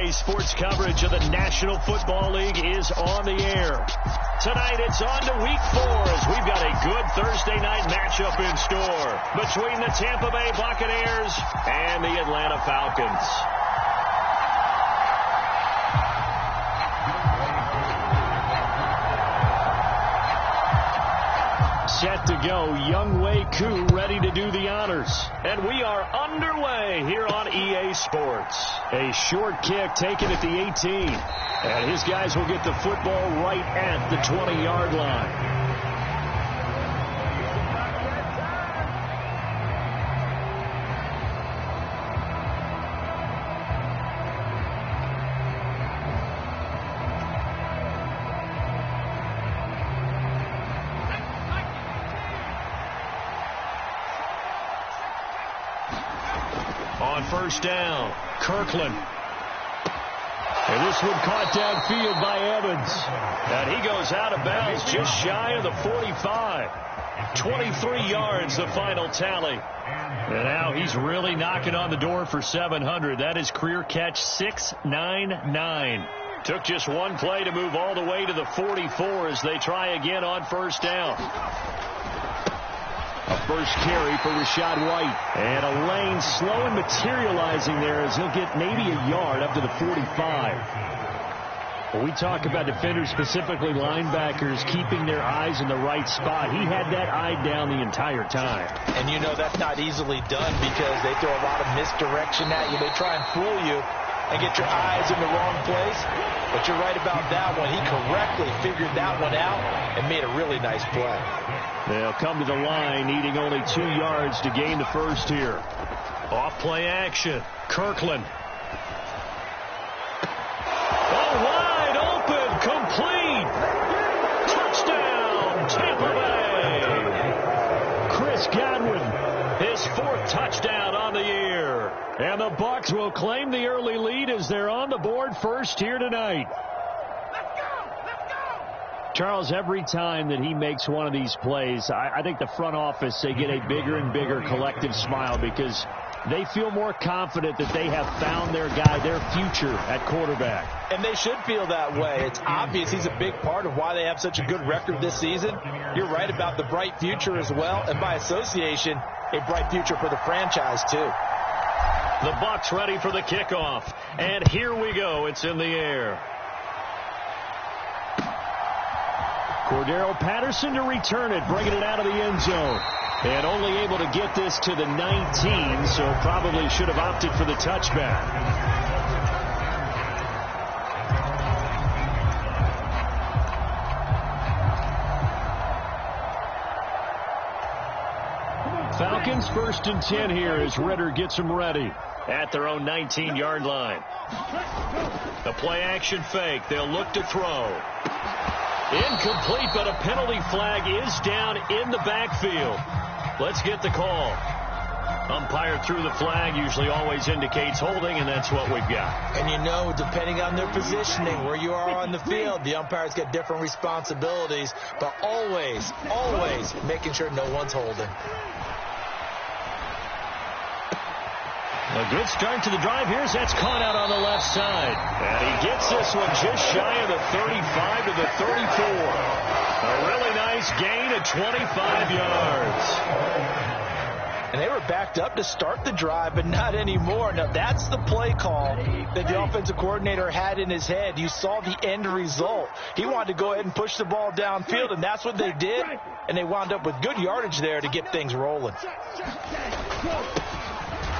EA Sports coverage of the National Football League is on the air. Tonight it's on to Week 4 as we've got a good Thursday night matchup in store between the Tampa Bay Buccaneers and the Atlanta Falcons. Set to go, Younghoe Koo ready to do the honors. And we are underway here on EA Sports. A short kick taken at the 18. And his guys will get the football right at the 20-yard line. On first down, Kirkland. And this one caught downfield by Evans. And he goes out of bounds just shy of the 45. 23 yards, the final tally. And now he's really knocking on the door for 700. That is career catch 699. Took just one play to move all the way to the 44 as they try again on first down. A first carry for Rachaad White. And a lane slow and materializing there as he'll get maybe a yard up to the 45. When we talk about defenders, specifically linebackers, keeping their eyes in the right spot, he had that eye down the entire time. And you know that's not easily done because they throw a lot of misdirection at you. They try and fool you and get your eyes in the wrong place. But you're right about that one. He correctly figured that one out and made a really nice play. They'll come to the line needing only 2 yards to gain the first here. Off play action. Kirkland. Oh, wide open. Complete. Touchdown, Tampa Bay. Chris Godwin, his 4th touchdown on the year. And the Bucs will claim the early lead as they're on the board first here tonight. Charles, every time that he makes one of these plays, I think the front office, they get a bigger and bigger collective smile because they feel more confident that they have found their guy, their future at quarterback. And they should feel that way. It's obvious he's a big part of why they have such a good record this season. You're right about the bright future as well, and by association, a bright future for the franchise too. The Bucs ready for the kickoff, and here we go. It's in the air. Cordero Patterson to return it, bringing it out of the end zone. And only able to get this to the 19, so probably should have opted for the touchback. Falcons 1st and 10 here as Ritter gets them ready at their own 19-yard line. The play action fake. They'll look to throw. Incomplete, but a penalty flag is down in the backfield. Let's get the call. Umpire threw the flag, usually always indicates holding, and that's what we've got. And you know, depending on their positioning, where you are on the field, the umpires get different responsibilities, but always, always making sure no one's holding. A good start to the drive here as that's caught out on the left side. And he gets this one just shy of the 35 to the 34. A really nice gain of 25 yards. And they were backed up to start the drive, but not anymore. Now, that's the play call that the offensive coordinator had in his head. You saw the end result. He wanted to go ahead and push the ball downfield, and that's what they did. And they wound up with good yardage there to get things rolling.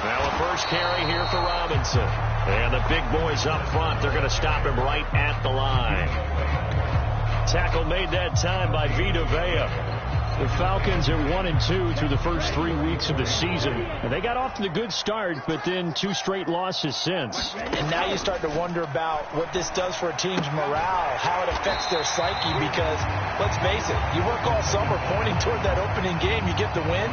Now a first carry here for Robinson. And the big boys up front, they're going to stop him right at the line. Tackle made that time by Vita Vea. The Falcons are 1-2 through the first 3 weeks of the season. And they got off to the good start, but then 2 straight losses since. And now you start to wonder about what this does for a team's morale, how it affects their psyche, because let's face it, you work all summer pointing toward that opening game, you get the win.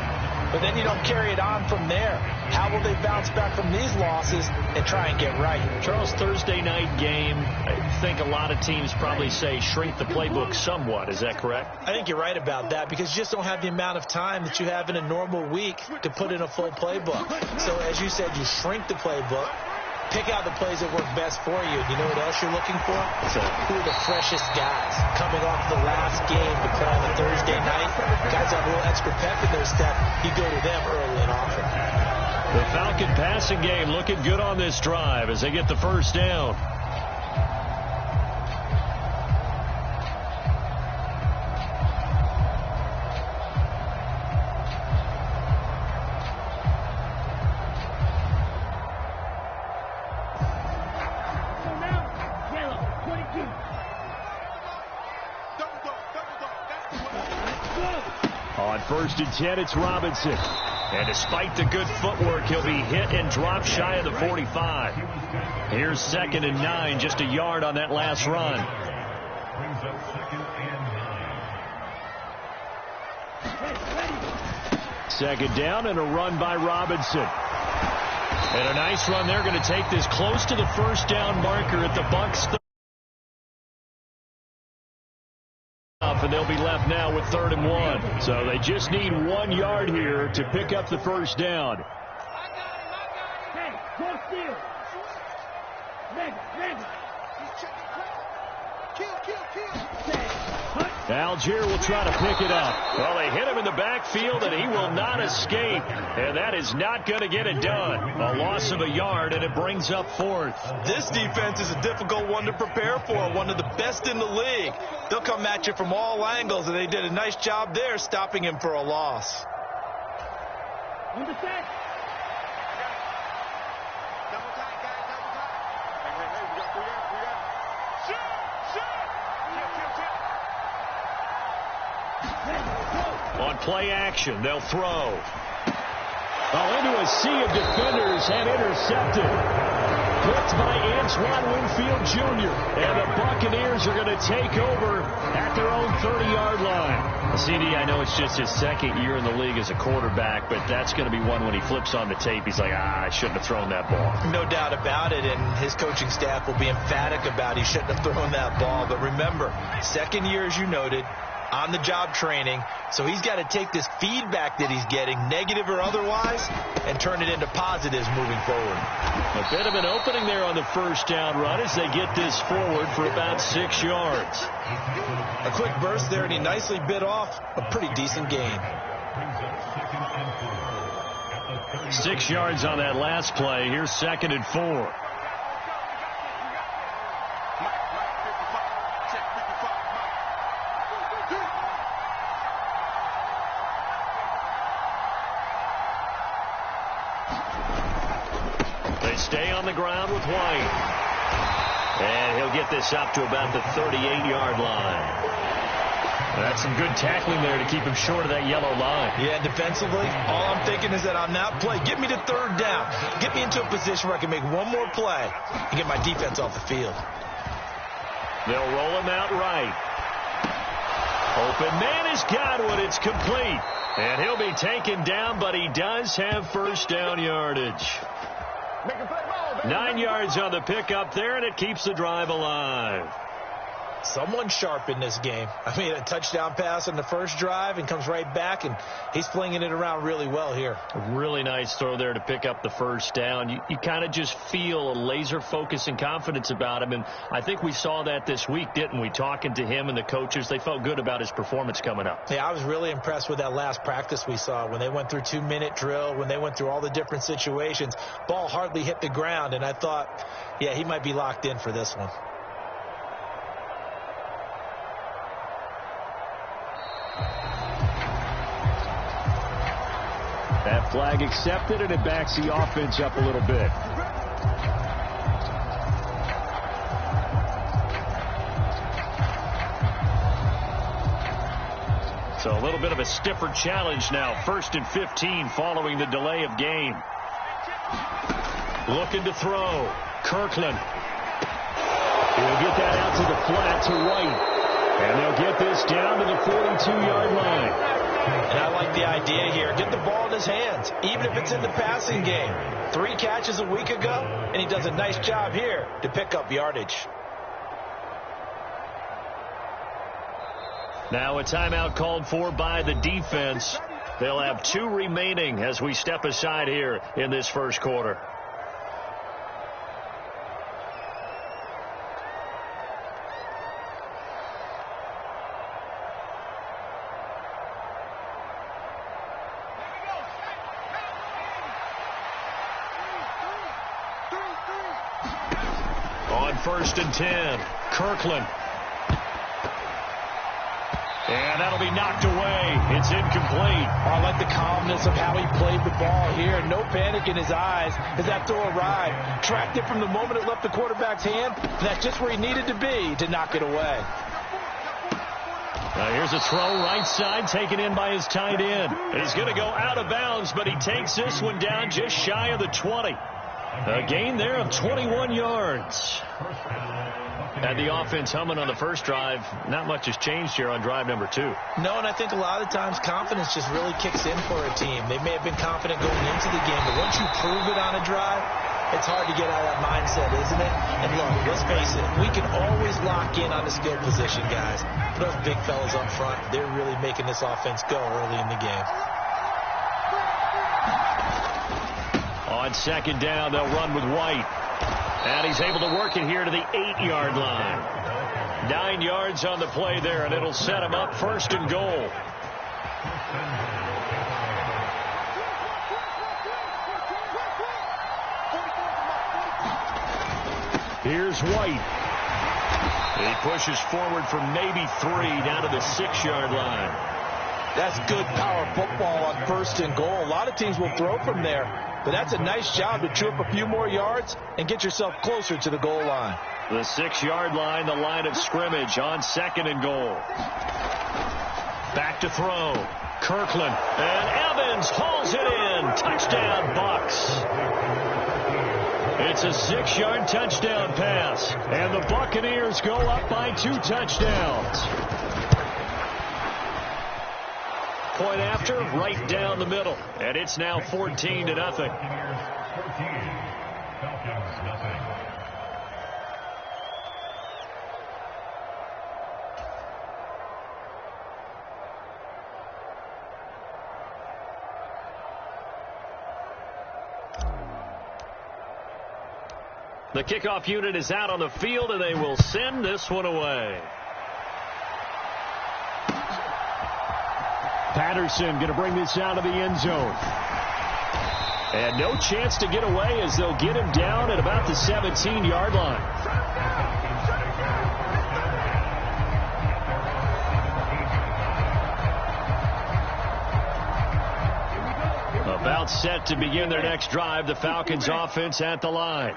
But then you don't carry it on from there. How will they bounce back from these losses and try and get right? Charles, Thursday night game, I think a lot of teams probably say shrink the playbook somewhat. Is that correct? I think you're right about that because you just don't have the amount of time that you have in a normal week to put in a full playbook. So as you said, you shrink the playbook. pick out the plays that work best for you. And you know what else you're looking for? So who are the freshest guys coming off the last game to play on a Thursday night? Guys have a little extra pep in their step. You go to them early and often. The Falcon passing game looking good on this drive as they get the first down. On 1st and 10, it's Robinson. And despite the good footwork, he'll be hit and dropped shy of the 45. Here's 2nd and 9, just a yard on that last run. Second down and a run by Robinson. And a nice run. They're going to take this close to the first down marker at the Bucs. And they'll be left now with 3rd and 1. So they just need 1 yard here to pick up the first down. Hey, go steal. Algier will try to pick it up. Well, they hit him in the backfield, and he will not escape. And that is not going to get it done. A loss of a yard, and it brings up 4th. This defense is a difficult one to prepare for, one of the best in the league. They'll come at you from all angles, and they did a nice job there stopping him for a loss. Understand? On play action, they'll throw. Oh, into a sea of defenders and intercepted. Picked by Antoine Winfield Jr. And the Buccaneers are going to take over at their own 30-yard line. CD, I know it's just his 2nd year in the league as a quarterback, but that's going to be one when he flips on the tape. He's like, I shouldn't have thrown that ball. No doubt about it, and his coaching staff will be emphatic about he shouldn't have thrown that ball. But remember, 2nd year, as you noted, on-the-job training, so he's got to take this feedback that he's getting, negative or otherwise, and turn it into positives moving forward. A bit of an opening there on the first down run as they get this forward for about 6 yards. A quick burst there, and he nicely bit off a pretty decent gain. 6 yards on that last play. Here's 2nd and 4. Stay on the ground with White. And he'll get this up to about the 38-yard line. That's some good tackling there to keep him short of that yellow line. Yeah, defensively, all I'm thinking is that on that play, get me to 3rd down. Get me into a position where I can make one more play and get my defense off the field. They'll roll him out right. Open man is Godwin. It's complete. And he'll be taken down, but he does have first down yardage. 9 yards on the pickup there, and it keeps the drive alive. Someone sharp in this game. I mean, a touchdown pass on the first drive and comes right back, and he's flinging it around really well here. A really nice throw there to pick up the first down. You kind of just feel a laser focus and confidence about him, and I think we saw that this week, didn't we? Talking to him and the coaches, they felt good about his performance coming up. Yeah, I was really impressed with that last practice we saw when they went through 2-minute drill, when they went through all the different situations. Ball hardly hit the ground, and I thought, yeah, he might be locked in for this one. That flag accepted, and it backs the offense up a little bit. So a little bit of a stiffer challenge now. 1st and 15 following the delay of game. Looking to throw. Kirkland. He'll get that out to the flat to White. And they'll get this down to the 42-yard line. And I like the idea here. Get the ball in his hands, even if it's in the passing game. 3 catches a week ago, and he does a nice job here to pick up yardage. Now a timeout called for by the defense. They'll have 2 remaining as we step aside here in this first quarter. first and 10. Kirkland. And that'll be knocked away. It's incomplete. I like the calmness of how he played the ball here. No panic in his eyes as that throw arrived. Tracked it from the moment it left the quarterback's hand. That's just where he needed to be to knock it away. Here's a throw right side taken in by his tight end. He's going to go out of bounds, but he takes this one down just shy of the 20. A gain there of 21 yards. Had the offense humming on the first drive. Not much has changed here on drive number 2. No, and I think a lot of times confidence just really kicks in for a team. They may have been confident going into the game, but once you prove it on a drive, it's hard to get out of that mindset, isn't it? And look, let's face it, we can always lock in on the skill position, guys. Those big fellas up front, they're really making this offense go early in the game. On second down, they'll run with White. And he's able to work it here to the 8-yard line. 9 yards on the play there, and it'll set him up first and goal. Here's White. He pushes forward for maybe 3 down to the 6-yard line. That's good power football on first and goal. A lot of teams will throw from there, but that's a nice job to chew up a few more yards and get yourself closer to the goal line. The 6-yard line, the line of scrimmage on second and goal. Back to throw. Kirkland. And Evans hauls it in. Touchdown, Bucks. It's a 6-yard touchdown pass. And the Buccaneers go up by 2 touchdowns. Point after, right down the middle. And it's now 14-0. The kickoff unit is out on the field, and they will send this one away. Patterson going to bring this out of the end zone. And no chance to get away as they'll get him down at about the 17-yard line. About set to begin their next drive, the Falcons offense at the line.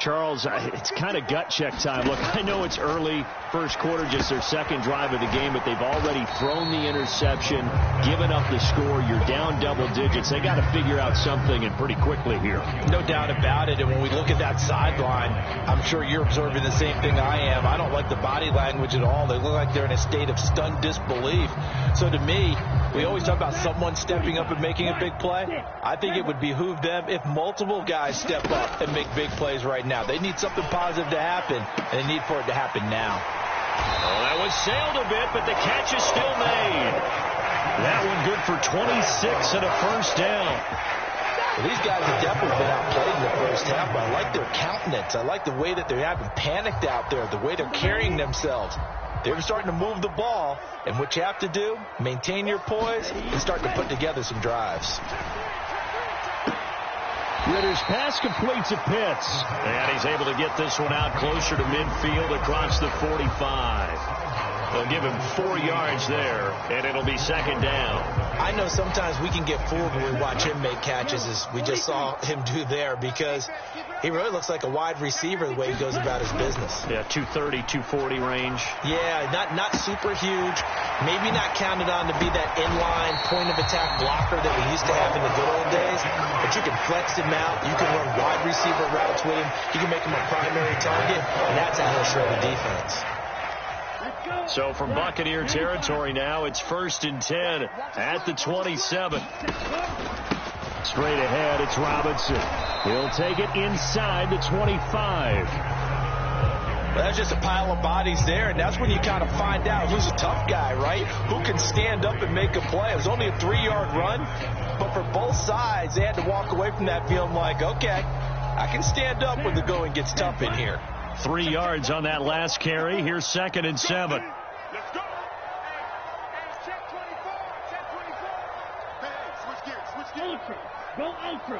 Charles, it's kind of gut check time. Look, I know it's early, first quarter, just their second drive of the game, but they've already thrown the interception, given up the score. You're down double digits. They got to figure out something, and pretty quickly here. No doubt about it. And when we look at that sideline, I'm sure you're observing the same thing I am. I don't like the body language at all. They look like they're in a state of stunned disbelief. So to me, we always talk about someone stepping up and making a big play. I think it would behoove them if multiple guys step up and make big plays right now. They need something positive to happen, and they need for it to happen now. Well, that was sailed a bit, but the catch is still made. That one good for 26 and a first down. Well, these guys have definitely been outplayed in the first half, but I like their countenance. I like the way that they haven't panicked out there, the way they're carrying themselves. They're starting to move the ball, and what you have to do, maintain your poise and start to put together some drives. Ritter's pass completes at Pitts. And he's able to get this one out closer to midfield across the 45. They'll give him 4 yards there, and it'll be second down. I know sometimes we can get fooled when we watch him make catches, as we just saw him do there, because he really looks like a wide receiver the way he goes about his business. Yeah, 230, 240 range. Yeah, not super huge. Maybe not counted on to be that inline point-of-attack blocker that we used to have in the good old days. But you can flex him out. You can run wide receiver routes with him. You can make him a primary target, and that's how he'll show the defense. So from Buccaneer territory now, it's first and 10 at the 27. Straight ahead, it's Robinson. He'll take it inside the 25. That's just a pile of bodies there, and that's when you kind of find out who's a tough guy, right? Who can stand up and make a play. It was only a 3-yard run, but for both sides, they had to walk away from that feeling like, okay, I can stand up when the going gets tough in here. 3 yards on that last carry. Here's second and 7. Let's go. Check 24. Check 24. Hey, switch gears. Switch gears. Ultra. Go ultra.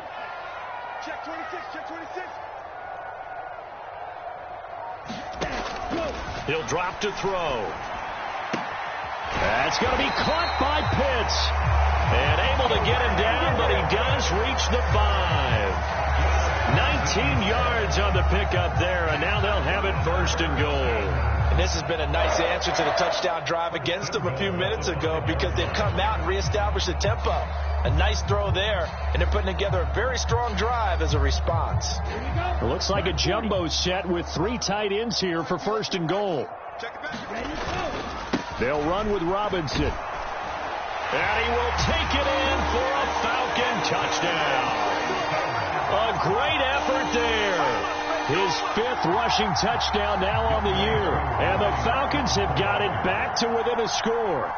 Check 26. Check 26. He'll drop to throw. That's going to be caught by Pitts. And able to get him down, but he does reach the 5. 19 yards on the pickup there, and now they'll have it 1st and goal. And this has been a nice answer to the touchdown drive against them a few minutes ago because they've come out and reestablished the tempo. A nice throw there, and they're putting together a very strong drive as a response. It looks like a jumbo set with 3 tight ends here for 1st and goal. They'll run with Robinson. And he will take it in for a Falcon touchdown. A great effort there. His 5th rushing touchdown now on the year. And the Falcons have got it back to within a score.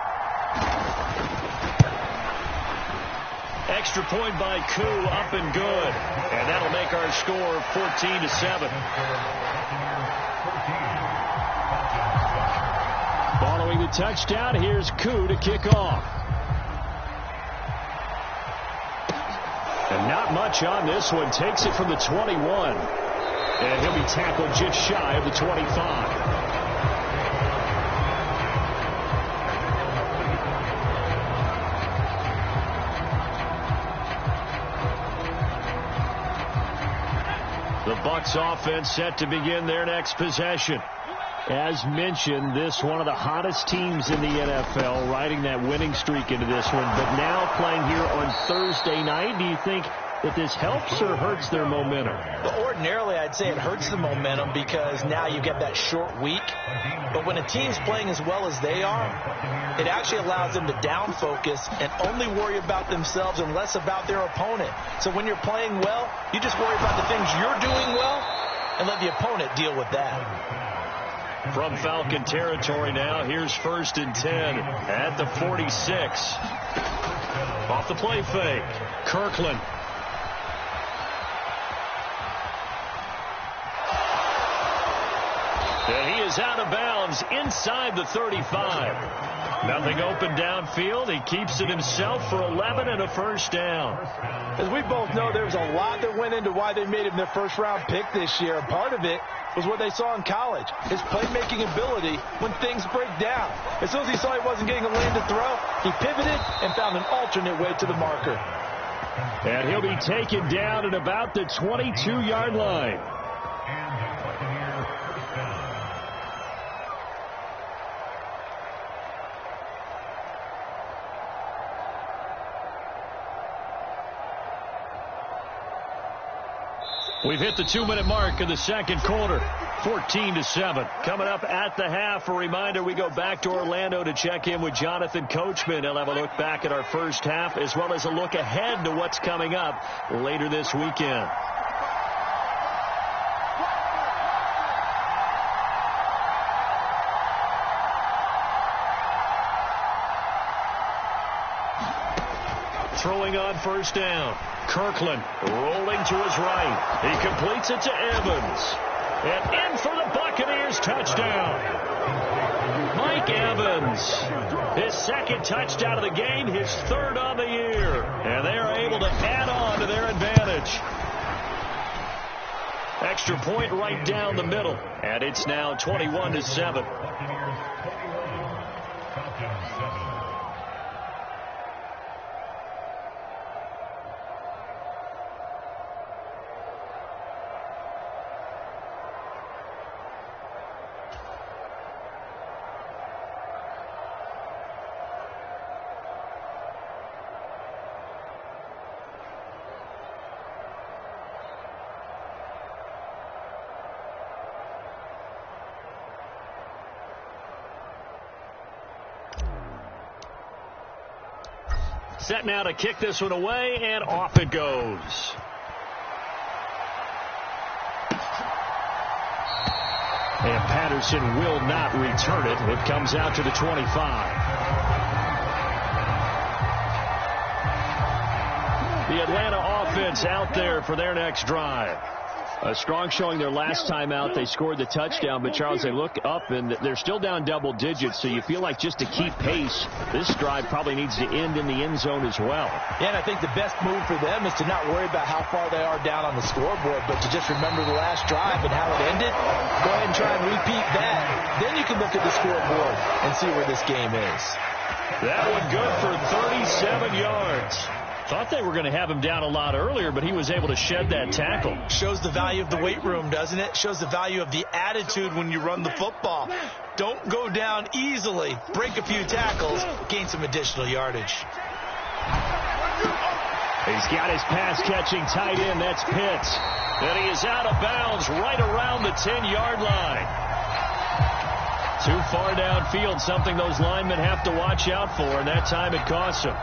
Extra point by Koo, up and good. And that'll make our score 14-7. Following the touchdown, here's Koo to kick off. And not much on this one. Takes it from the 21. And he'll be tackled just shy of the 25. The Bucs offense set to begin their next possession. As mentioned, this one of the hottest teams in the NFL, riding that winning streak into this one. But now playing here on Thursday night, do you think that this helps or hurts their momentum? Well, ordinarily, I'd say it hurts the momentum because now you get that short week. But when a team's playing as well as they are, it actually allows them to down focus and only worry about themselves and less about their opponent. So when you're playing well, you just worry about the things you're doing well and let the opponent deal with that. From Falcon territory now, here's 1st and 10 at the 46. Off the play fake, Kirkland. And he is out of bounds inside the 35. Nothing open downfield. He keeps it himself for 11 and a 1st down. As we both know, there's a lot that went into why they made him their 1st-round pick this year. Part of it was what they saw in college, his playmaking ability when things break down. As soon as he saw he wasn't getting a lane to throw, he pivoted and found an alternate way to the marker. And he'll be taken down at about the 22-yard line. We've hit the 2-minute mark in the 2nd quarter. 14-7. Coming up at the half, a reminder, we go back to Orlando to check in with Jonathan Coachman. He'll have a look back at our 1st half as well as a look ahead to what's coming up later this weekend. Throwing on 1st down. Kirkland rolling to his right. He completes it to Evans. And in for the Buccaneers touchdown. Mike Evans. His 2nd touchdown of the game, his 3rd on the year. And they are able to add on to their advantage. Extra point right down the middle. And it's now 21-7. Set now to kick this one away, and off it goes. And Patterson will not return it. It comes out to the 25. The Atlanta offense out there for their next drive. A strong showing their last time out. They scored the touchdown, but Charles, they look up and they're still down double digits, so you feel like just to keep pace, this drive probably needs to end in the end zone as well. Yeah, and I think the best move for them is to not worry about how far they are down on the scoreboard, but to just remember the last drive and how it ended. Go ahead and try and repeat that. Then you can look at the scoreboard and see where this game is. That one good for 37 yards. Thought they were going to have him down a lot earlier, but he was able to shed that tackle. Shows the value of the weight room, doesn't it? Shows the value of the attitude when you run the football. Don't go down easily. Break a few tackles. Gain some additional yardage. He's got his pass-catching tight end. That's Pitts. And he is out of bounds right around the 10-yard line. Too far downfield, something those linemen have to watch out for, and that time it costs them.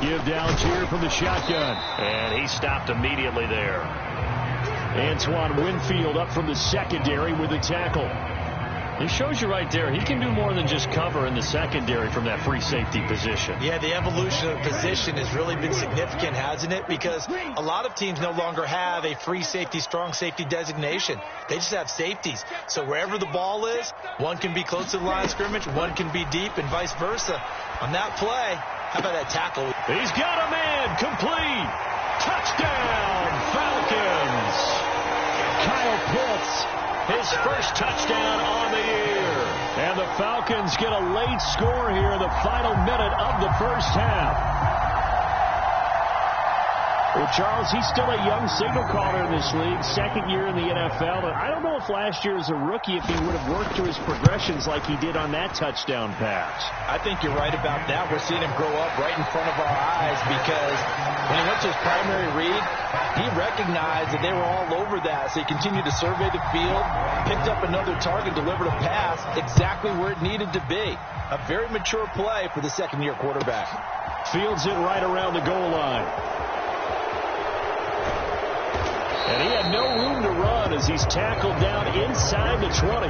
Give down cheer from the shotgun. And he stopped immediately there. Antoine Winfield up from the secondary with a tackle. It shows you right there, he can do more than just cover in the secondary from that free safety position. Yeah, the evolution of position has really been significant, hasn't it? Because a lot of teams no longer have a free safety, strong safety designation. They just have safeties. So wherever the ball is, one can be close to the line of scrimmage, one can be deep, and vice versa. On that play, how about that tackle? He's got a man, complete. Touchdown, Falcons. Kyle Pitts, his first touchdown on the year. And the Falcons get a late score here in the final minute of the first half. Well, Charles, he's still a young signal caller in this league, second year in the NFL. And I don't know if last year as a rookie, if he would have worked through his progressions like he did on that touchdown pass. I think you're right about that. We're seeing him grow up right in front of our eyes because when he went to his primary read, he recognized that they were all over that. So he continued to survey the field, picked up another target, delivered a pass exactly where it needed to be. A very mature play for the second-year quarterback. Fields it right around the goal line. And he had no room to run as he's tackled down inside the 20.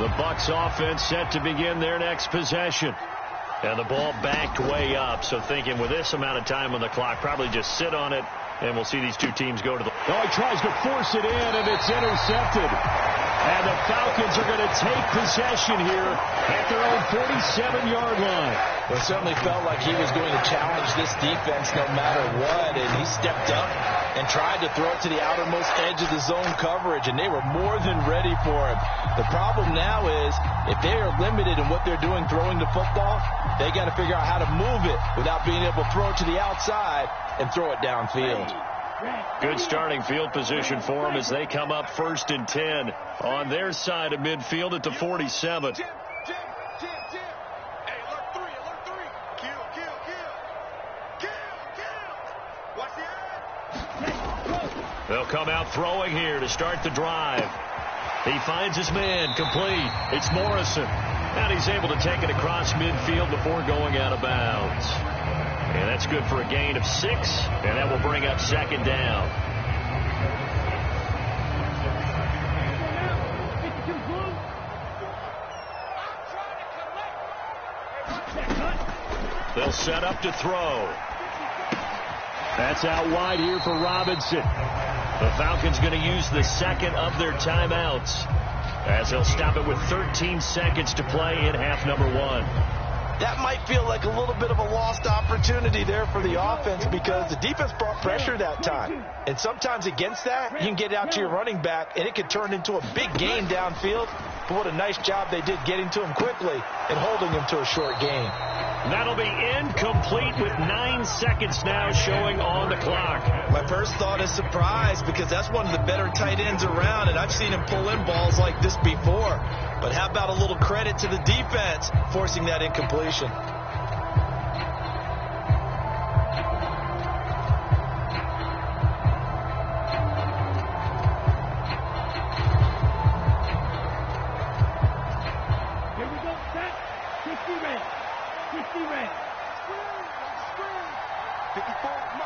The Bucs offense set to begin their next possession. And the ball backed way up. So thinking with this amount of time on the clock, probably just sit on it, and we'll see these two teams go to the... Oh, he tries to force it in, and it's intercepted. And the Falcons are going to take possession here at their own 47-yard line. Well, it certainly felt like he was going to challenge this defense no matter what, and he stepped up and tried to throw it to the outermost edge of the zone coverage, and they were more than ready for him. The problem now is if they are limited in what they're doing throwing the football, they got to figure out how to move it without being able to throw it to the outside and throw it downfield. Good starting field position for them as they come up 1st and 10 on their side of midfield at the 47. Hey, alert three. Kill. Watch the eye. They'll come out throwing here to start the drive. He finds his man, complete. It's Morrison. And he's able to take it across midfield before going out of bounds. And that's good for a gain of 6, and that will bring up 2nd down. They'll set up to throw. That's out wide here for Robinson. The Falcons going to use the second of their timeouts as they'll stop it with 13 seconds to play in half number 1. That might feel like a little bit of a lost opportunity there for the offense because the defense brought pressure that time. And sometimes against that, you can get out to your running back, and it could turn into a big gain downfield. But what a nice job they did getting to him quickly and holding him to a short gain. That'll be incomplete with 9 seconds now showing on the clock. My first thought is surprise because that's one of the better tight ends around, and I've seen him pull in balls like this before. But how about a little credit to the defense forcing that incompletion? Here we go, set, 50 red. 54.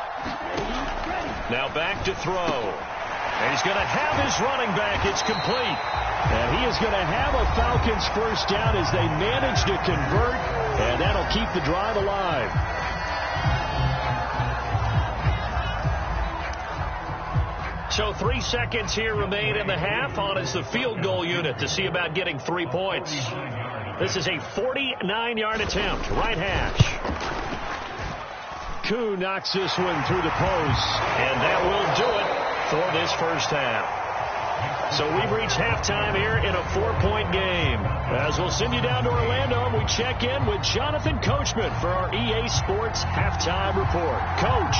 Now back to throw. And he's going to have his running back. It's complete. And he is going to have a Falcons first down as they manage to convert. And that'll keep the drive alive. So 3 seconds here remain in the half. On is the field goal unit to see about getting 3 points. This is a 49-yard attempt. Right hash. Koo knocks this one through the post. And that will do it for this first half. So we've reached halftime here in a 4-point game. As we'll send you down to Orlando, and we check in with Jonathan Coachman for our EA Sports Halftime Report. Coach.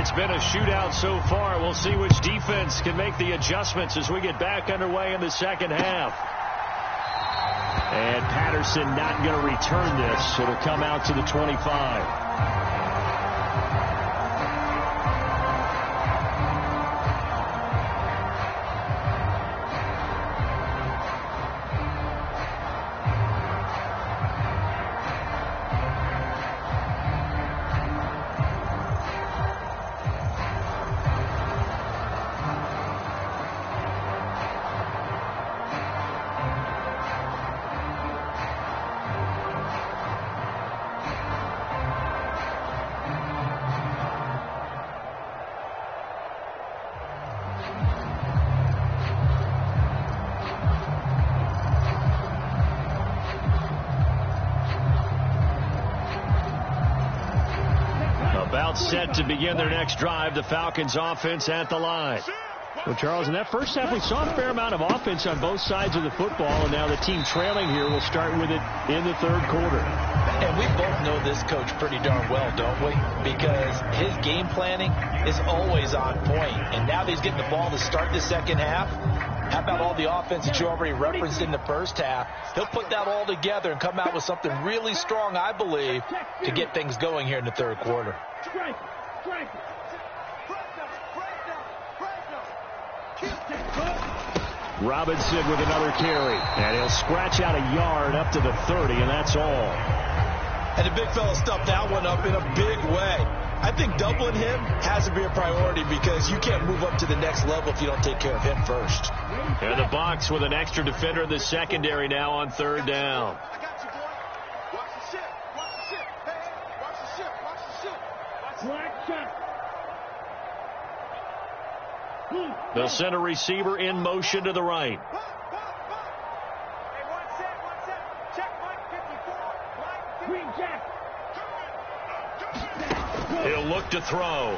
It's been a shootout so far. We'll see which defense can make the adjustments as we get back underway in the second half. And Patterson not going to return this. It'll come out to the 25. Set to begin their next drive. The Falcons offense at the line. Well, Charles, in that first half, we saw a fair amount of offense on both sides of the football, and now the team trailing here will start with it in the third quarter. And we both know this coach pretty darn well, don't we? Because his game planning is always on point. And now that he's getting the ball to start the second half, how about all the offense that you already referenced in the first half? He'll put that all together and come out with something really strong, I believe, to get things going here in the third quarter. Robinson with another carry. And he'll scratch out a yard up to the 30, and that's all. And the big fella stuffed that one up in a big way. I think doubling him has to be a priority because you can't move up to the next level if you don't take care of him first. And the Bucs with an extra defender in the secondary now on third down. They'll send a receiver in motion to the right. He'll look to throw.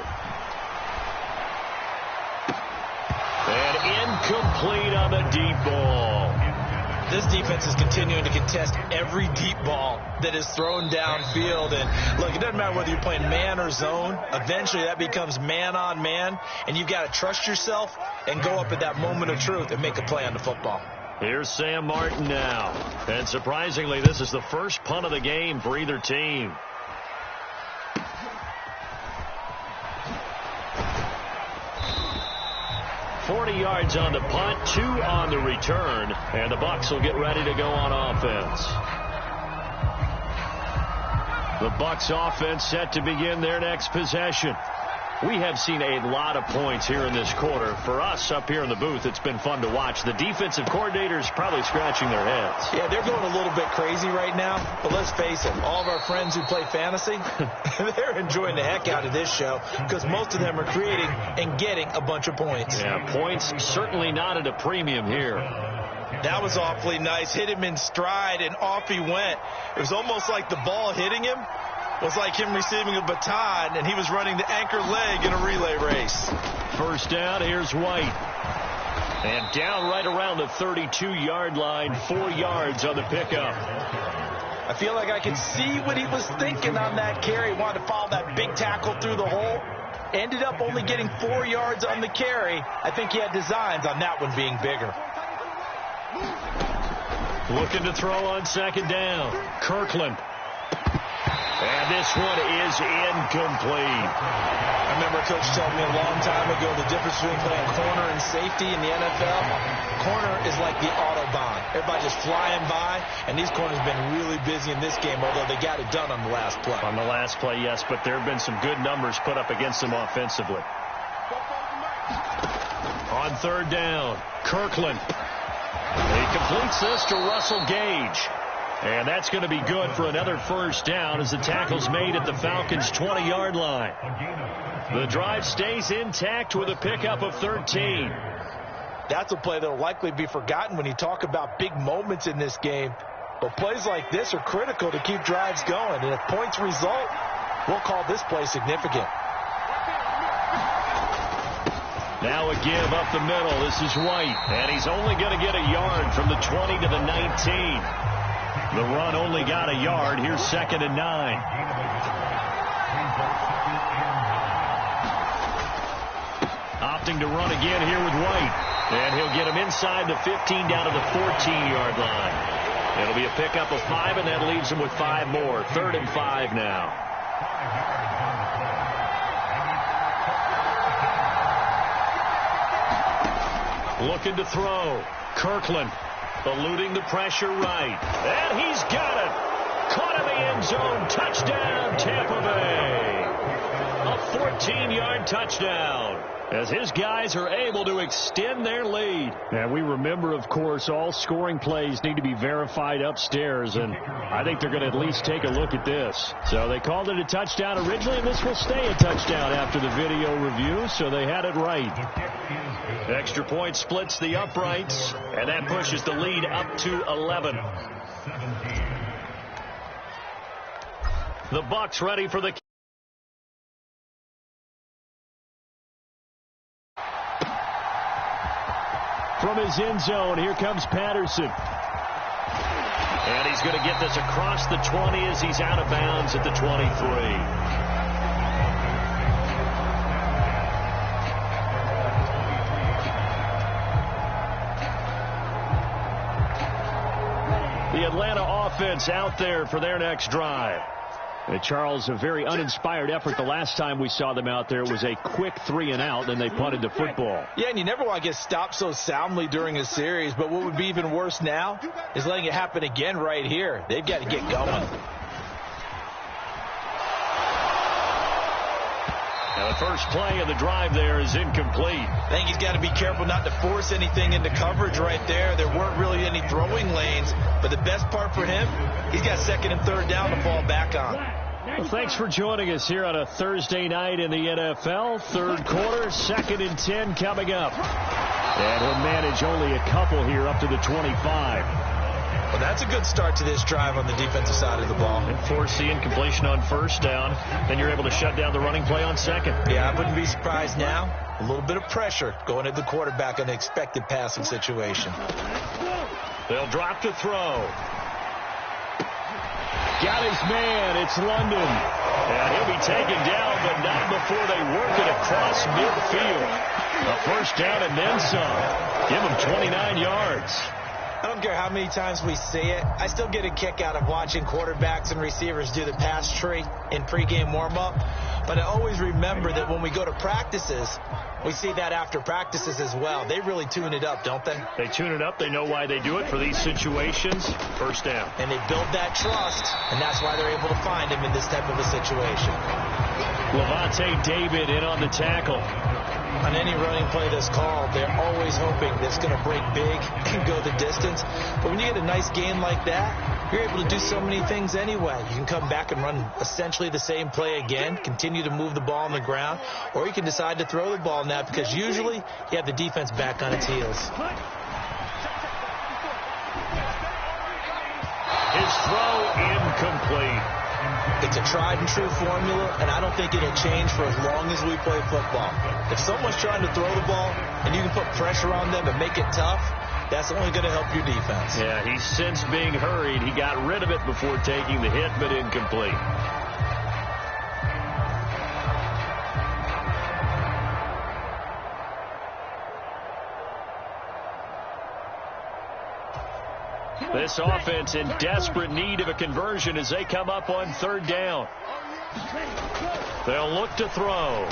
And incomplete on the deep ball. This defense is continuing to contest every deep ball that is thrown downfield. And look, it doesn't matter whether you're playing man or zone. Eventually that becomes man on man. And you've got to trust yourself and go up at that moment of truth and make a play on the football. Here's Sam Martin now. And surprisingly, this is the first punt of the game for either team. $40 yards on the punt, 2 on the return, and the Bucs will get ready to go on offense. The Bucs offense set to begin their next possession. We have seen a lot of points here in this quarter. For us up here in the booth, it's been fun to watch. The defensive coordinators probably scratching their heads. Yeah, they're going a little bit crazy right now. But let's face it, all of our friends who play fantasy, they're enjoying the heck out of this show because most of them are creating and getting a bunch of points. Yeah, points certainly not at a premium here. That was awfully nice. Hit him in stride, and off he went. It was almost like the ball hitting him was like him receiving a baton, and he was running the anchor leg in a relay race. First down, here's White. And down right around the 32-yard line, 4 yards on the pickup. I feel like I can see what he was thinking on that carry. He wanted to follow that big tackle through the hole. Ended up only getting 4 yards on the carry. I think he had designs on that one being bigger. Looking to throw on second down. Kirkland. And this one is incomplete. I remember a coach telling me a long time ago the difference between playing corner and safety in the NFL. Corner is like the Autobahn. Everybody just flying by, and these corners have been really busy in this game, although they got it done on the last play. On the last play, yes, but there have been some good numbers put up against them offensively. On third down, Kirkland. He completes this to Russell Gage. And that's going to be good for another first down as the tackle's made at the Falcons' 20-yard line. The drive stays intact with a pickup of 13. That's a play that will likely be forgotten when you talk about big moments in this game. But plays like this are critical to keep drives going. And if points result, we'll call this play significant. Now a give up the middle. This is White. And he's only going to get a yard from the 20 to the 19. The run only got a yard. Here's 2nd and 9. Opting to run again here with White. And he'll get him inside the 15 down to the 14-yard line. It'll be a pickup of 5, and that leaves him with 5 more. 3rd and 5 now. Looking to throw. Kirkland. Eluding the pressure right. And he's got it. Caught in the end zone. Touchdown, Tampa Bay. A 14-yard touchdown as his guys are able to extend their lead. And we remember, of course, all scoring plays need to be verified upstairs, and I think they're going to at least take a look at this. So they called it a touchdown originally, and this will stay a touchdown after the video review, so they had it right. Extra point splits the uprights, and that pushes the lead up to 11. The Bucs ready for the from his end zone. Here comes Patterson. And he's going to get this across the 20 as he's out of bounds at the 23. The Atlanta offense out there for their next drive. And Charles, a very uninspired effort. The last time we saw them out there was a quick 3 and out, and they punted the football. Yeah, and you never want to get stopped so soundly during a series, but what would be even worse now is letting it happen again right here. They've got to get going. Now the first play of the drive there is incomplete. I think he's got to be careful not to force anything into coverage right there. There weren't really any throwing lanes, but the best part for him, he's got 2nd and 3rd down to fall back on. Well, thanks for joining us here on a Thursday night in the NFL. Third quarter, 2nd and 10 coming up. And he'll manage only a couple here up to the 25. Well, that's a good start to this drive on the defensive side of the ball. And force the incompletion on first down. Then you're able to shut down the running play on second. Yeah, I wouldn't be surprised now. A little bit of pressure going at the quarterback in an expected passing situation. They'll drop to throw. Got his man. It's London. And he'll be taken down, but not before they work it across midfield. A first down and then some. Give him 29 yards. I don't care how many times we see it. I still get a kick out of watching quarterbacks and receivers do the pass tree in pregame warm-up. But I always remember that when we go to practices, we see that after practices as well. They really tune it up, don't they? They tune it up. They know why they do it for these situations. First down. And they build that trust, and that's why they're able to find him in this type of a situation. Levante David in on the tackle. On any running play that's called, they're always hoping that it's going to break big and go the distance. But when you get a nice gain like that, you're able to do so many things anyway. You can come back and run essentially the same play again, continue to move the ball on the ground, or you can decide to throw the ball now because usually you have the defense back on its heels. His throw incomplete. It's a tried-and-true formula, and I don't think it'll change for as long as we play football. If someone's trying to throw the ball and you can put pressure on them and make it tough, that's only going to help your defense. Yeah, he's since being hurried. He got rid of it before taking the hit, but incomplete. This offense in desperate need of a conversion as they come up on third down. They'll look to throw.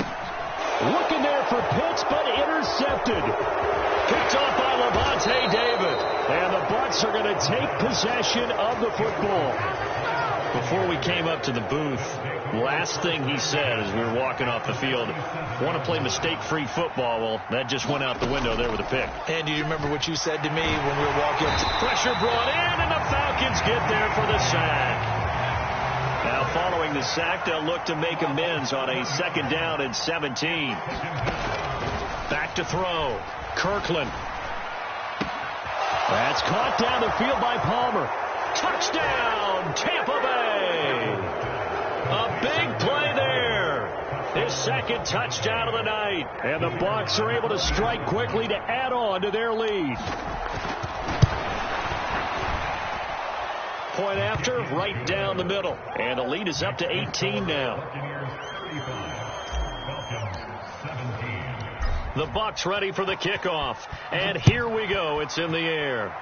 Looking there for Pitts, but intercepted. Picked off by Levante David. And the Bucs are going to take possession of the football. Before we came up to the booth, last thing he said as we were walking off the field, want to play mistake-free football. Well, that just went out the window there with a pick. And do you remember what you said to me when we were walking? Pressure brought in, and the Falcons get there for the sack. Now, following the sack, they'll look to make amends on a 2nd down and 17. Back to throw. Kirkland. That's caught down the field by Palmer. Touchdown, Tampa Bay. A big play there. His 2nd touchdown of the night. And the Bucs are able to strike quickly to add on to their lead. Point after, right down the middle. And the lead is up to 18 now. The Bucs ready for the kickoff. And here we go. It's in the air.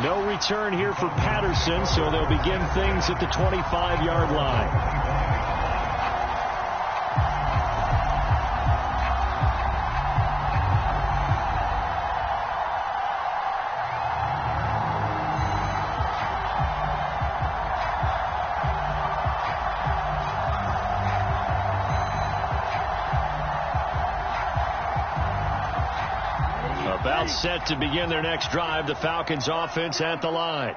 No return here for Patterson, so they'll begin things at the 25-yard line. About set to begin their next drive, the Falcons offense at the line.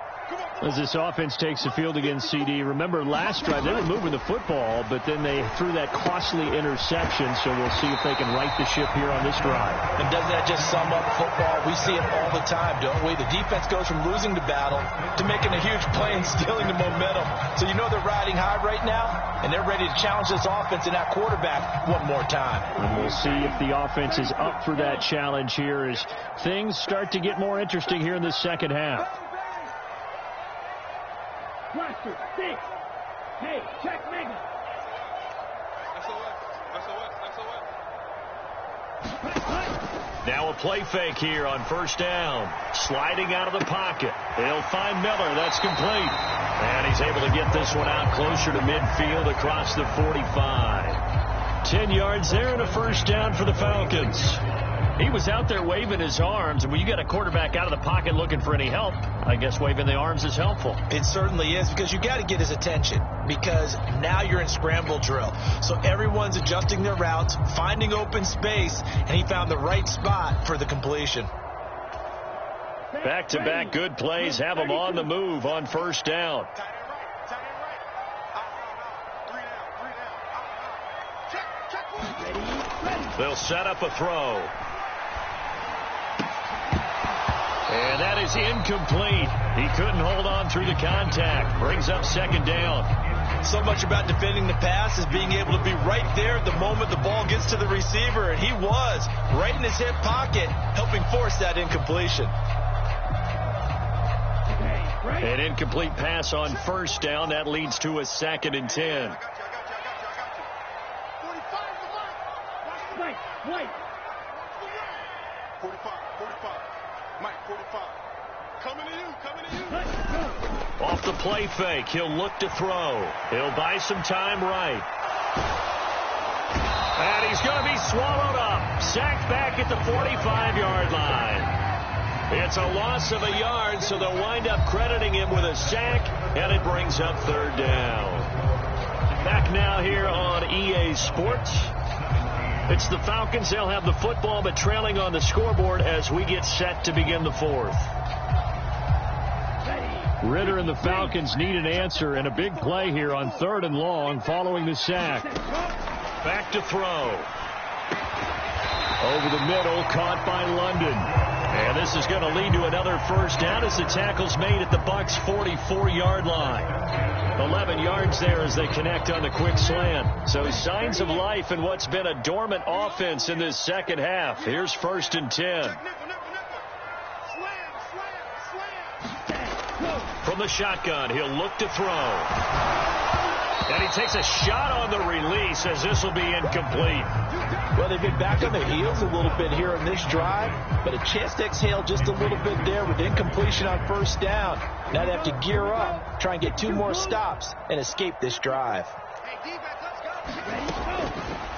As this offense takes the field against CD, remember last drive they were moving the football, but then they threw that costly interception, so we'll see if they can right the ship here on this drive. And doesn't that just sum up football? We see it all the time, don't we? The defense goes from losing the battle to making a huge play and stealing the momentum. So you know they're riding high right now, and they're ready to challenge this offense and that quarterback one more time. And we'll see if the offense is up for that challenge here as things start to get more interesting here in the second half. Blaster, six. Hey, check Mega. Now a play fake here on 1st down. Sliding out of the pocket. They'll find Miller. That's complete. And he's able to get this one out closer to midfield across the 45. 10 yards there and a 1st down for the Falcons. He was out there waving his arms, and when you got a quarterback out of the pocket looking for any help, I guess waving the arms is helpful. It certainly is, because you got to get his attention, because now you're in scramble drill. So everyone's adjusting their routes, finding open space, and he found the right spot for the completion. Back-to-back good plays have them on the move on 1st down. They'll set up a throw. And that is incomplete. He couldn't hold on through the contact. Brings up 2nd down. So much about defending the pass is being able to be right there at the moment the ball gets to the receiver. And he was right in his hip pocket, helping force that incompletion. An incomplete pass on 1st down. That leads to a 2nd and 10. Wait. 45. Mike, 45. Coming to you. Off the play fake, he'll look to throw. He'll buy some time right. And he's going to be swallowed up. Sacked back at the 45-yard line. It's a loss of a yard, so they'll wind up crediting him with a sack, and it brings up 3rd down. Back now here on EA Sports. It's the Falcons. They'll have the football, but trailing on the scoreboard as we get set to begin the 4th. Ritter and the Falcons need an answer, and a big play here on 3rd and long following the sack. Back to throw. Over the middle, caught by London. And this is going to lead to another 1st down as the tackle's made at the Bucs' 44-yard line. 11 yards there as they connect on the quick slant. So signs of life in what's been a dormant offense in this second half. Here's 1st and 10. From the shotgun, he'll look to throw. And he takes a shot on the release as this will be incomplete. Well, they've been back on their heels a little bit here in this drive, but a chance to exhale just a little bit there with incompletion on first down. Now they have to gear up, try and get 2 more stops, and escape this drive.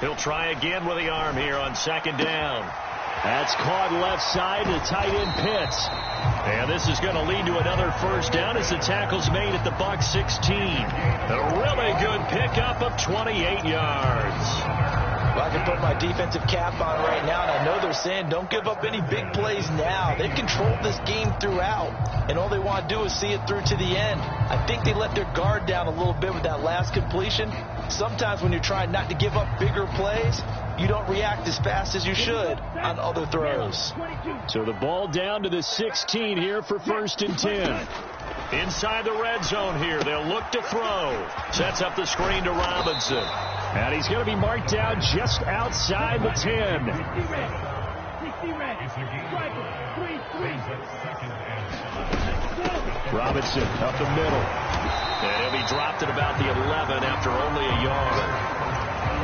He'll try again with the arm here on second down. That's caught left side to tight end Pitts. And this is going to lead to another first down as the tackle's made at the Bucs 16. A really good pickup of 28 yards. Well, I can put my defensive cap on right now, and I know they're saying don't give up any big plays now. They've controlled this game throughout, and all they want to do is see it through to the end. I think they let their guard down a little bit with that last completion. Sometimes when you're trying not to give up bigger plays, you don't react as fast as you should on other throws. So the ball down to the 16 here for 1st and 10. Inside the red zone here, they'll look to throw. Sets up the screen to Robinson. And he's going to be marked down just outside the 10. Robinson up the middle. And he'll be dropped at about the 11 after only a yard.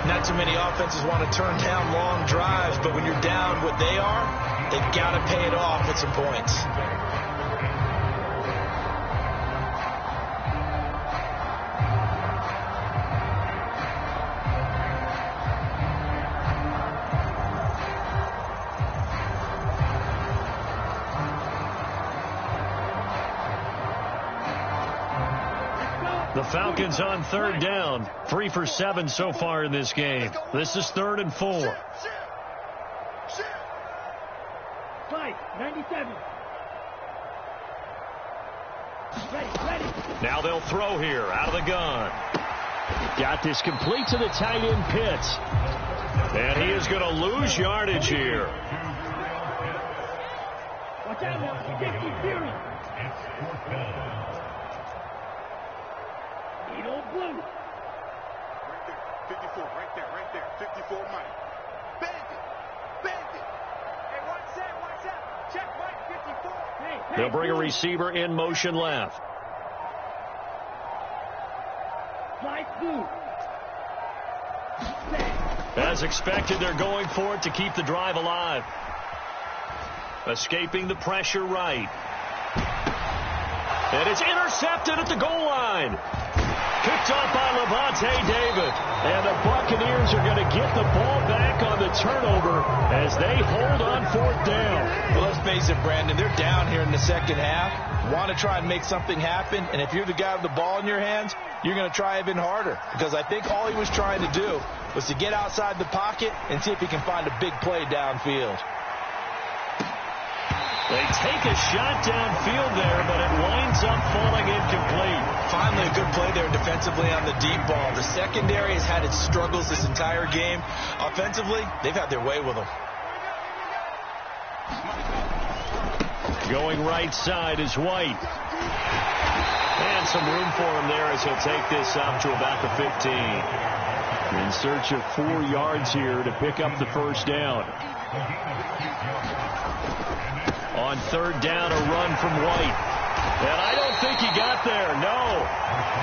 Not too many offenses want to turn down long drives, but when you're down what they are, they've got to pay it off with some points. The Falcons on 3rd down. 3 for 7 so far in this game. This is 3rd and 4. Fight, 97. Ready. Now they'll throw here out of the gun. Got this complete to the tight end Pitts. And he is going to lose yardage here. Watch out now. Get the fury. Blue. Right there, 54, right there, 54 Mike. Bandit. Hey, watch out. Check Mike, 54. Hey, They'll bring a receiver in motion left. Slide through. As expected, they're going for it to keep the drive alive. Escaping the pressure right. And it's intercepted at the goal line. Picked off by Levante David. And the Buccaneers are going to get the ball back on the turnover as they hold on 4th down. Well, let's face it, Brandon, they're down here in the second half. Want to try and make something happen, and if you're the guy with the ball in your hands, you're going to try even harder. Because I think all he was trying to do was to get outside the pocket and see if he can find a big play downfield. They take a shot downfield there, but it winds up falling incomplete. Finally, a good play there defensively on the deep ball. The secondary has had its struggles this entire game. Offensively, they've had their way with them. Going right side is White. And some room for him there as he'll take this up to about the 15. In search of 4 yards here to pick up the first down. On 3rd down, a run from White. And I don't think he got there, no.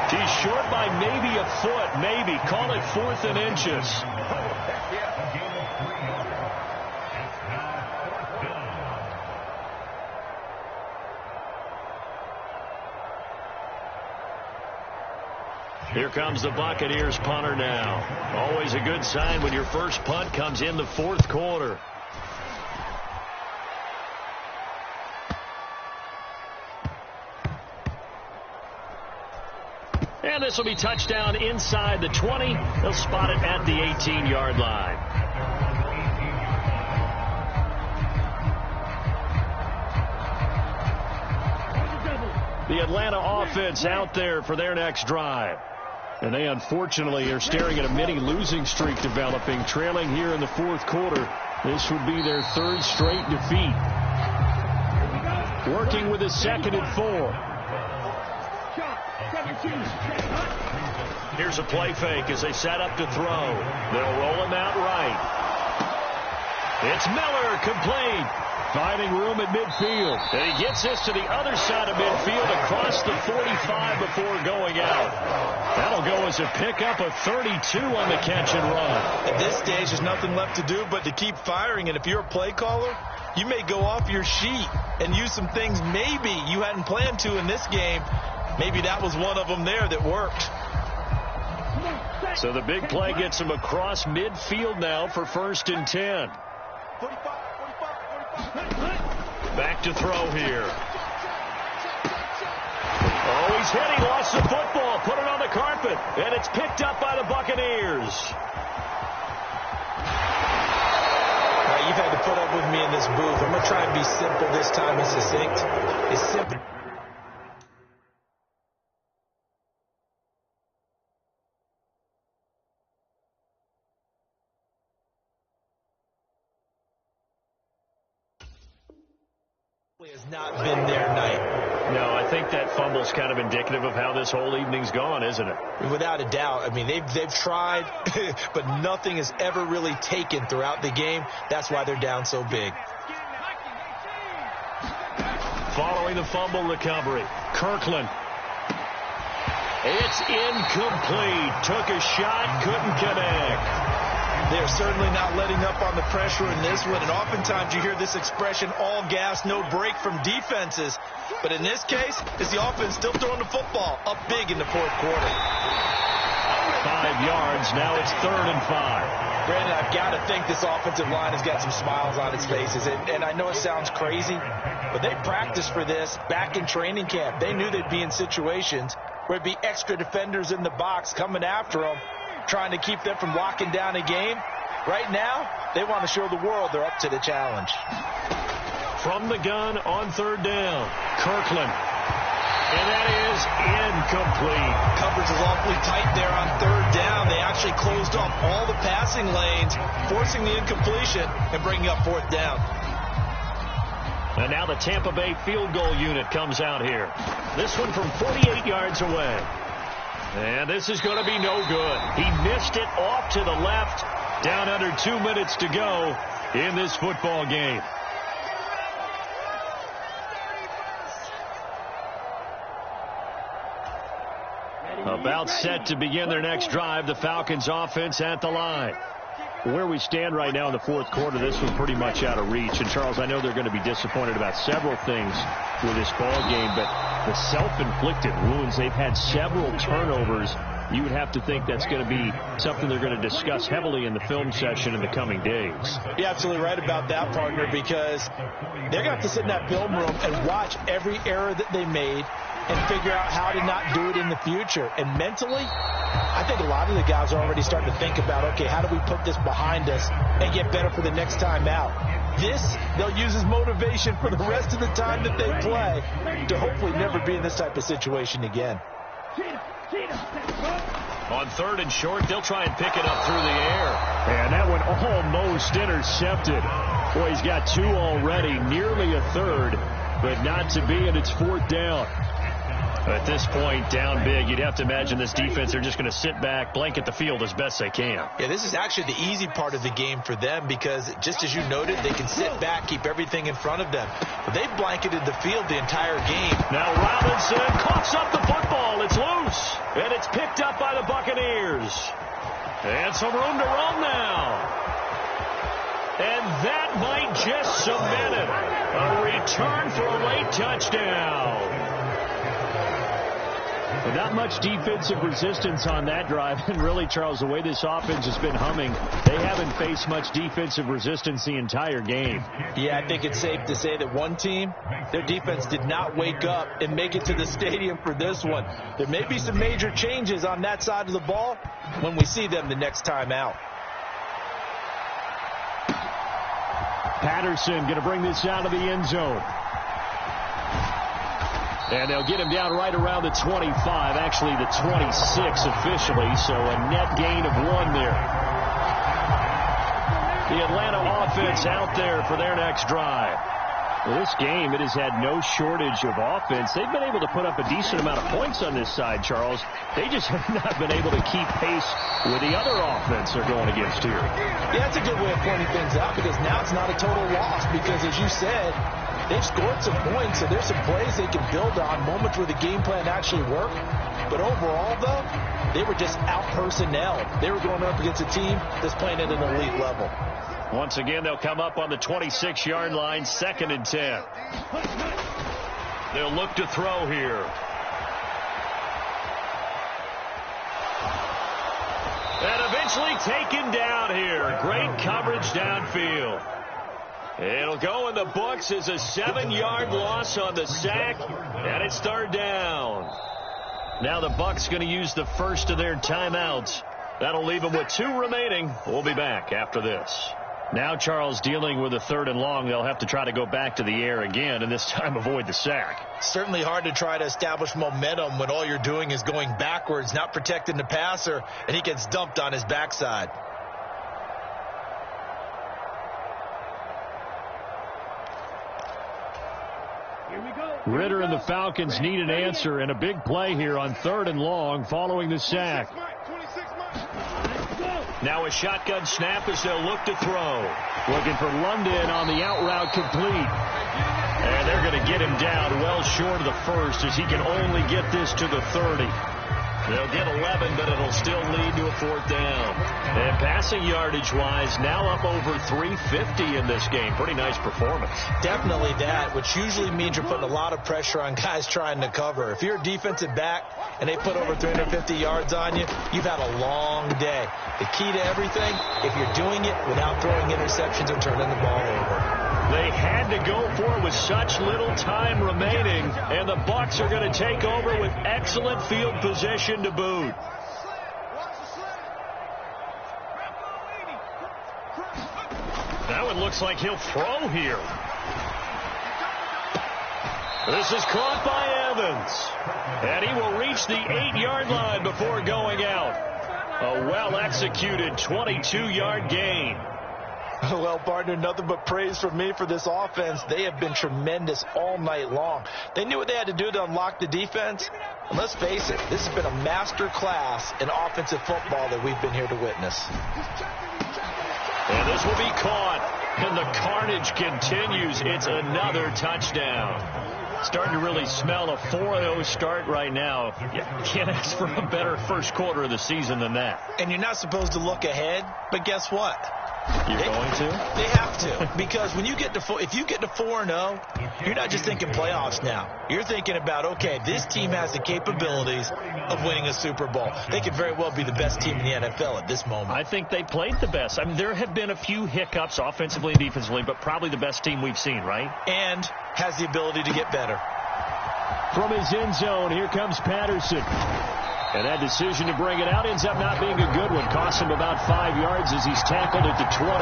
He's short by maybe a foot, maybe. Call it 4th and inches. Here comes the Buccaneers punter now. Always a good sign when your first punt comes in the 4th quarter. And this will be touchdown inside the 20. They'll spot it at the 18-yard line. The Atlanta offense out there for their next drive. And they unfortunately are staring at a mini losing streak developing, trailing here in the 4th quarter. This would be their 3rd straight defeat. Working with a 2nd and 4. Here's a play fake as they set up to throw. They'll roll him out right. It's Miller, complete. Finding room at midfield. And he gets this to the other side of midfield across the 45 before going out. That'll go as a pickup of 32 on the catch and run. At this stage, there's nothing left to do but to keep firing. And if you're a play caller, you may go off your sheet and use some things maybe you hadn't planned to in this game. Maybe that was one of them there that worked. So the big play gets him across midfield now for 1st and 10. Back to throw here. Oh, he's hit. He lost the football. Put it on the carpet. And it's picked up by the Buccaneers. Now, you've had to put up with me in this booth. I'm going to try and be simple this time and succinct. It's simple. Has not been their night. No, I think that fumble's kind of indicative of how this whole evening's gone, isn't it? Without a doubt. I mean, they've tried, but nothing has ever really taken throughout the game. That's why they're down so big. Following the fumble recovery, Kirkland. It's incomplete. Took a shot, couldn't connect. They're certainly not letting up on the pressure in this one, and oftentimes you hear this expression, all gas, no break from defenses. But in this case, it's the offense still throwing the football up big in the 4th quarter. 5 yards, now it's 3rd and 5. Brandon, I've got to think this offensive line has got some smiles on its faces, and I know it sounds crazy, but they practiced for this back in training camp. They knew they'd be in situations where it'd be extra defenders in the box coming after them, trying to keep them from locking down a game. Right now, they want to show the world they're up to the challenge. From the gun on 3rd down, Kirkland. And that is incomplete. Coverage is awfully tight there on 3rd down. They actually closed off all the passing lanes, forcing the incompletion and bringing up 4th down. And now the Tampa Bay field goal unit comes out here. This one from 48 yards away. And this is going to be no good. He missed it off to the left. Down under 2 minutes to go in this football game. About set to begin their next drive. The Falcons offense at the line. Where we stand right now in the 4th quarter, this was pretty much out of reach. And, Charles, I know they're going to be disappointed about several things with this ball game, but the self-inflicted wounds, they've had several turnovers. You would have to think that's going to be something they're going to discuss heavily in the film session in the coming days. You're absolutely right about that, partner, because they're going to have to sit in that film room and watch every error that they made and figure out how to not do it in the future. And mentally, I think a lot of the guys are already starting to think about, okay, how do we put this behind us and get better for the next time out? This, they'll use as motivation for the rest of the time that they play to hopefully never be in this type of situation again. On 3rd and short, they'll try and pick it up through the air. And that one almost intercepted. Boy, he's got 2 already, nearly a 3rd, but not to be, and it's 4th down. At this point, down big, you'd have to imagine this defense, they're just going to sit back, blanket the field as best they can. Yeah, this is actually the easy part of the game for them because, just as you noted, they can sit back, keep everything in front of them. But they blanketed the field the entire game. Now Robinson coughs up the football. It's loose, and it's picked up by the Buccaneers. And some room to run now. And that might just cement it. A return for a late touchdown. But not much defensive resistance on that drive. And really, Charles, the way this offense has been humming, they haven't faced much defensive resistance the entire game. Yeah, I think it's safe to say that one team, their defense did not wake up and make it to the stadium for this one. There may be some major changes on that side of the ball when we see them the next time out. Patterson going to bring this out of the end zone. And they'll get him down right around the 25, actually the 26 officially, so a net gain of 1 there. The Atlanta offense out there for their next drive. Well, this game, it has had no shortage of offense. They've been able to put up a decent amount of points on this side, Charles. They just have not been able to keep pace with the other offense they're going against here. Yeah, that's a good way of pointing things out, because now it's not a total loss, because as you said, they've scored some points, so there's some plays they can build on, moments where the game plan actually worked. But overall, though, they were just out-personnelled. They were going up against a team that's playing at an elite level. Once again, they'll come up on the 26-yard line, 2nd and 10. They'll look to throw here. And eventually taken down here. Great coverage downfield. It'll go in the books as a 7-yard loss on the sack, and it's 3rd down. Now the Bucs going to use the first of their timeouts. That'll leave them with 2 remaining. We'll be back after this. Now, Charles, dealing with a 3rd and long, they'll have to try to go back to the air again, and this time avoid the sack. Certainly hard to try to establish momentum when all you're doing is going backwards, not protecting the passer, and he gets dumped on his backside. Ritter and the Falcons need an answer, and a big play here on 3rd and long following the sack. Now a shotgun snap as they'll look to throw. Looking for London on the out route, complete. And they're going to get him down well short of the first, as he can only get this to the 30. They'll get 11, but it'll still lead to a 4th down. And passing yardage-wise, now up over 350 in this game. Pretty nice performance. Definitely that, which usually means you're putting a lot of pressure on guys trying to cover. If you're a defensive back and they put over 350 yards on you, you've had a long day. The key to everything, if you're doing it without throwing interceptions or turning the ball over. They had to go for it with such little time remaining, and the Bucs are going to take over with excellent field position to boot. That one looks like he'll throw here. This is caught by Evans, and he will reach the 8-yard line before going out. A well-executed 22-yard gain. Well, partner, nothing but praise from me for this offense. They have been tremendous all night long. They knew what they had to do to unlock the defense. And let's face it, this has been a master class in offensive football that we've been here to witness. And this will be caught. And the carnage continues. It's another touchdown. Starting to really smell a 4-0 start right now. You can't ask for a better first quarter of the season than that. And you're not supposed to look ahead, but guess what? You're going to? They have to, because when you get to if you get to 4-0, you're not just thinking playoffs now. You're thinking about, okay, this team has the capabilities of winning a Super Bowl. They could very well be the best team in the NFL at this moment. I think they played the best. I mean, there have been a few hiccups offensively and defensively, but probably the best team we've seen, right? And has the ability to get better. From his end zone, here comes Patterson. And that decision to bring it out ends up not being a good one. Costs him about 5 yards as he's tackled at the 20.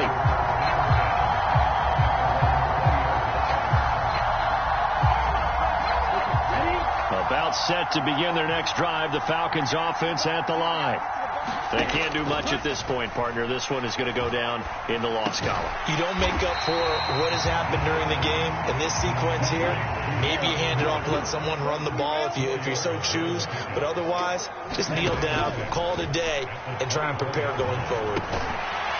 About set to begin their next drive. The Falcons offense at the line. They can't do much at this point, partner. This one is going to go down in the loss column. You don't make up for what has happened during the game in this sequence here. Maybe you hand it off to let someone run the ball if you so choose. But otherwise, just kneel down, call it a day, and try and prepare going forward.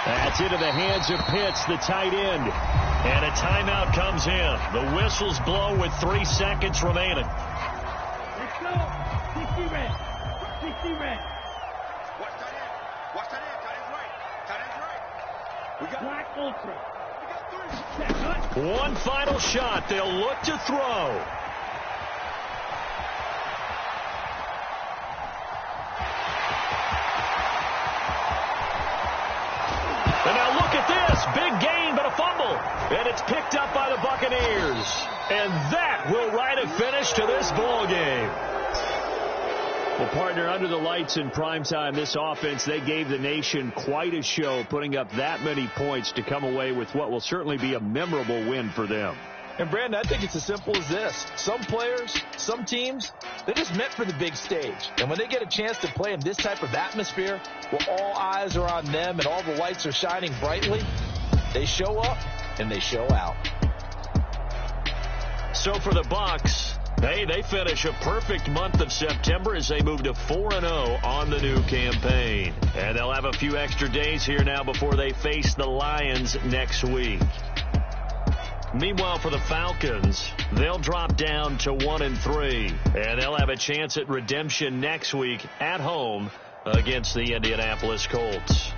That's into the hands of Pitts, the tight end. And a timeout comes in. The whistles blow with 3 seconds remaining. Let's go. 60 red. 60 red. Watch that end. Watch that end. Tight end's right. Tight end's right. We got Black ultra. We got 3. Check, huh? One final shot. They'll look to throw. And now look at this. Big gain, but a fumble. And it's picked up by the Buccaneers. And that will write a finish to this ball game. Well, partner, under the lights in primetime, this offense, they gave the nation quite a show, putting up that many points to come away with what will certainly be a memorable win for them. And, Brandon, I think it's as simple as this. Some players, some teams, they're just meant for the big stage. And when they get a chance to play in this type of atmosphere, where all eyes are on them and all the lights are shining brightly, they show up and they show out. So for the Bucs, hey, they finish a perfect month of September as they move to 4-0 on the new campaign. And they'll have a few extra days here now before they face the Lions next week. Meanwhile, for the Falcons, they'll drop down to 1-3, and they'll have a chance at redemption next week at home against the Indianapolis Colts.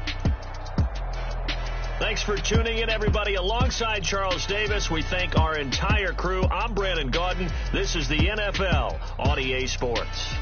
Thanks for tuning in, everybody. Alongside Charles Davis, we thank our entire crew. I'm Brandon Gaudin. This is the NFL on EA Sports.